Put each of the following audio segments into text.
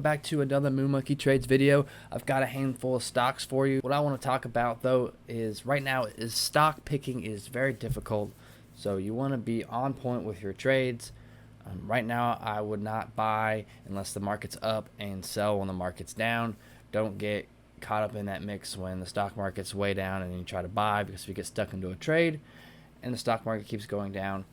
back to another Moon Monkey Trades video. I've got a handful of stocks for you. What I want to talk about though is right now is stock picking is very difficult. So you want to be on point with your trades. Right now I would not buy unless the market's up and sell when the market's down. Don't get caught up in that mix when the stock market's way down and you try to buy, because if you get stuck into a trade and the stock market keeps going down,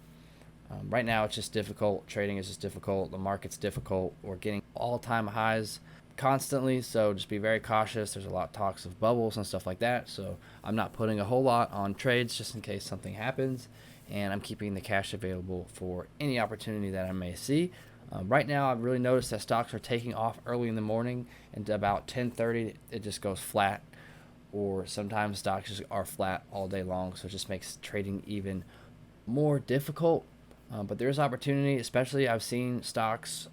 right now it's just difficult. Trading is just difficult. The market's difficult. We're getting all-time highs constantly, so just be very cautious. There's a lot of talks of bubbles and stuff like that, so I'm not putting a whole lot on trades just in case something happens, and I'm keeping the cash available for any opportunity that I may see. Right now I've really noticed that stocks are taking off early in the morning, and to about 10:30 it just goes flat, or sometimes stocks just are flat all day long, so it just makes trading even more difficult. But there's opportunity, especially I've seen stocks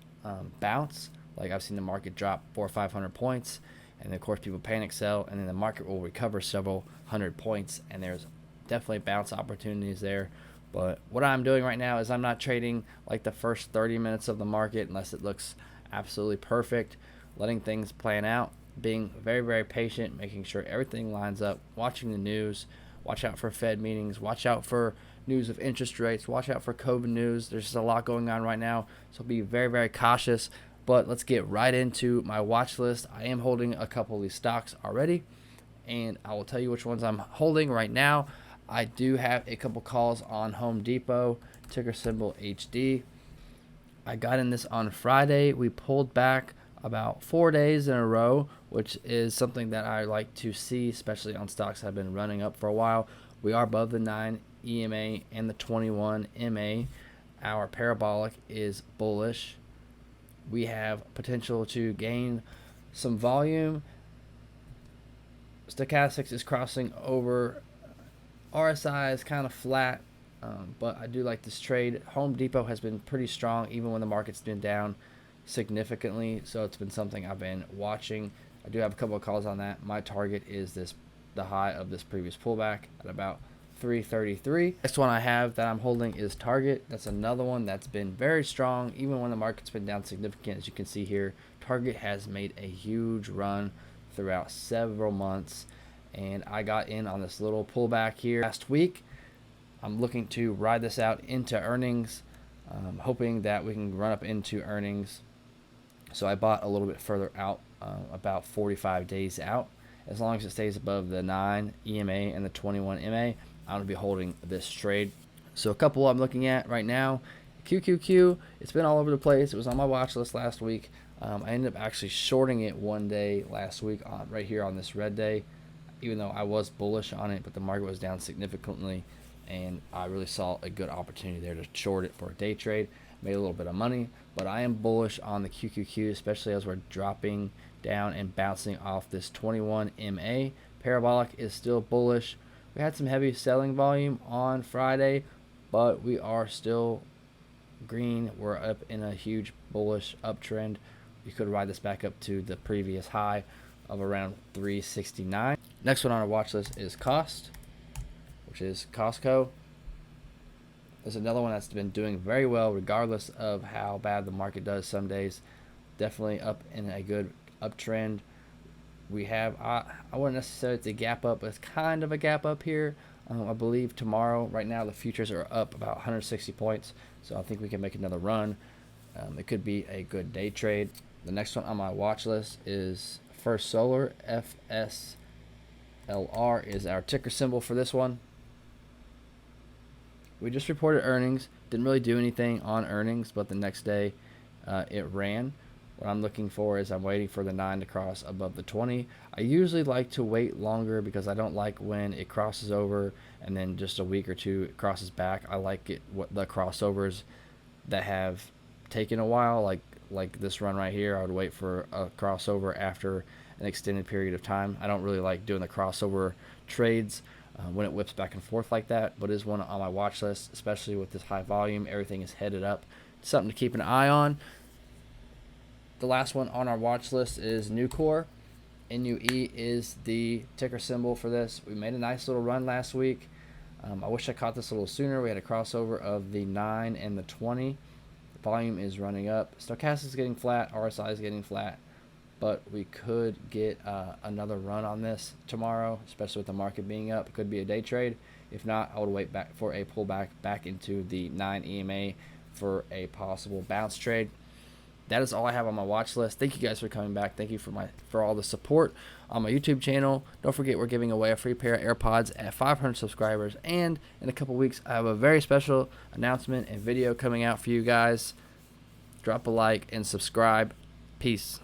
bounce. Like I've seen the market drop 400 or 500 points, and then of course people panic sell, and then the market will recover several hundred points, and there's definitely bounce opportunities there. But what I'm doing right now is I'm not trading like the first 30 minutes of the market unless it looks absolutely perfect, letting things plan out, being very, very patient, making sure everything lines up, watching the news, watch out for Fed meetings, watch out for news of interest rates, watch out for COVID news. There's just a lot going on right now, so be very, very cautious. But let's get right into my watch list. I am holding a couple of these stocks already, and I will tell you which ones I'm holding right now. I do have a couple calls on Home Depot, ticker symbol HD. I got in this on Friday. We pulled back about 4 days in a row, which is something that I like to see, especially on stocks that have been running up for a while. We are above the 9 EMA and the 21 MA. Our parabolic is bullish. We have potential to gain some volume. Stochastics is crossing over. RSI is kind of flat, but I do like this trade. Home Depot has been pretty strong even when the market's been down significantly, so it's been something I've been watching. I do have a couple of calls on that. My target is the high of this previous pullback at about 333. Next one I have that I'm holding is Target. That's another one that's been very strong even when the market's been down significant. As you can see here, Target has made a huge run throughout several months, and I got in on this little pullback here last week. I'm looking to ride this out into earnings, hoping that we can run up into earnings. So I bought a little bit further out, about 45 days out. As long as it stays above the 9 EMA and the 21 MA, I'm going to be holding this trade. So a couple I'm looking at right now. QQQ, it's been all over the place. It was on my watch list last week. I ended up actually shorting it one day last week right here on this red day, even though I was bullish on it, but the market was down significantly, and I really saw a good opportunity there to short it for a day trade. Made a little bit of money, but I am bullish on the QQQ, especially as we're dropping down and bouncing off this 21 MA. Parabolic is still bullish. We had some heavy selling volume on Friday, but we are still green. We're up in a huge bullish uptrend. You could ride this back up to the previous high of around 369. Next one on our watch list is Cost, which is Costco. There's another one that's been doing very well regardless of how bad the market does some days. Definitely up in a good uptrend. We have, I wouldn't necessarily say gap up, but it's kind of a gap up here. I believe tomorrow, right now, the futures are up about 160 points, so I think we can make another run. It could be a good day trade. The next one on my watch list is First Solar. FSLR is our ticker symbol for this one. We just reported earnings. Didn't really do anything on earnings, but the next day it ran. What I'm looking for is I'm waiting for the 9 to cross above the 20. I usually like to wait longer because I don't like when it crosses over and then just a week or two it crosses back. I like it what the crossovers that have taken a while, like this run right here. I would wait for a crossover after an extended period of time. I don't really like doing the crossover trades when it whips back and forth like that, but it is one on my watch list, especially with this high volume. Everything is headed up. Something to keep an eye on. The last one on our watch list is Nucor. NUE is the ticker symbol for this. We made a nice little run last week. I wish I caught this a little sooner. We had a crossover of the 9 and the 20. The volume is running up. Stochastic is getting flat. RSI is getting flat. but we could get another run on this tomorrow, especially with the market being up. It could be a day trade. If not, I would wait back for a pullback back into the 9 EMA for a possible bounce trade. That is all I have on my watch list. Thank you guys for coming back. Thank you for all the support on my YouTube channel. Don't forget, we're giving away a free pair of AirPods at 500 subscribers. And in a couple weeks, I have a very special announcement and video coming out for you guys. Drop a like and subscribe. Peace.